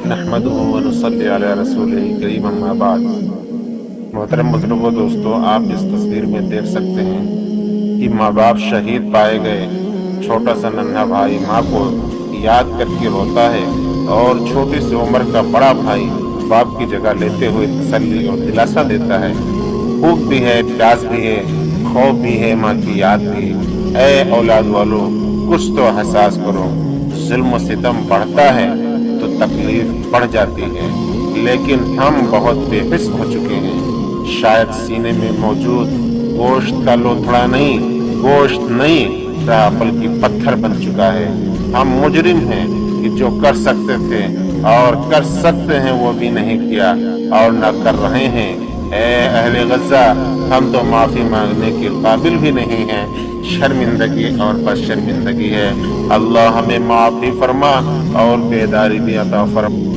نحمدہ و نصلی علی رسولہ کریم اما بعد۔ محترم بزرگوں دوستو، آپ اس تصویر میں دیکھ سکتے ہیں کہ ماں باپ شہید پائے گئے، چھوٹا سا ننھا بھائی ماں کو یاد کر کے روتا ہے اور چھوٹی سی عمر کا بڑا بھائی باپ کی جگہ لیتے ہوئے تسلی اور دلاسا دیتا ہے۔ بھوک بھی ہے، پیاس بھی ہے، خوف بھی ہے، ماں کی یاد بھی۔ اے اولاد والو، کچھ تو احساس کرو۔ ظلم و ستم بڑھتا ہے تو تکلیف بڑھ جاتی ہے، لیکن ہم بہت بے حس ہو چکے ہیں۔ شاید سینے میں موجود گوشت کا لوتھڑا گوشت نہیں رہا بلکہ پتھر بن چکا ہے۔ ہم مجرم ہیں کہ جو کر سکتے تھے اور کر سکتے ہیں وہ بھی نہیں کیا اور نہ کر رہے ہیں۔ اے اہل غزہ، ہم تو معافی مانگنے کے قابل بھی نہیں ہیں۔ شرمندگی اور بس شرمندگی ہے۔ اللہ ہمیں معافی فرما اور بیداری بھی عطا فرما۔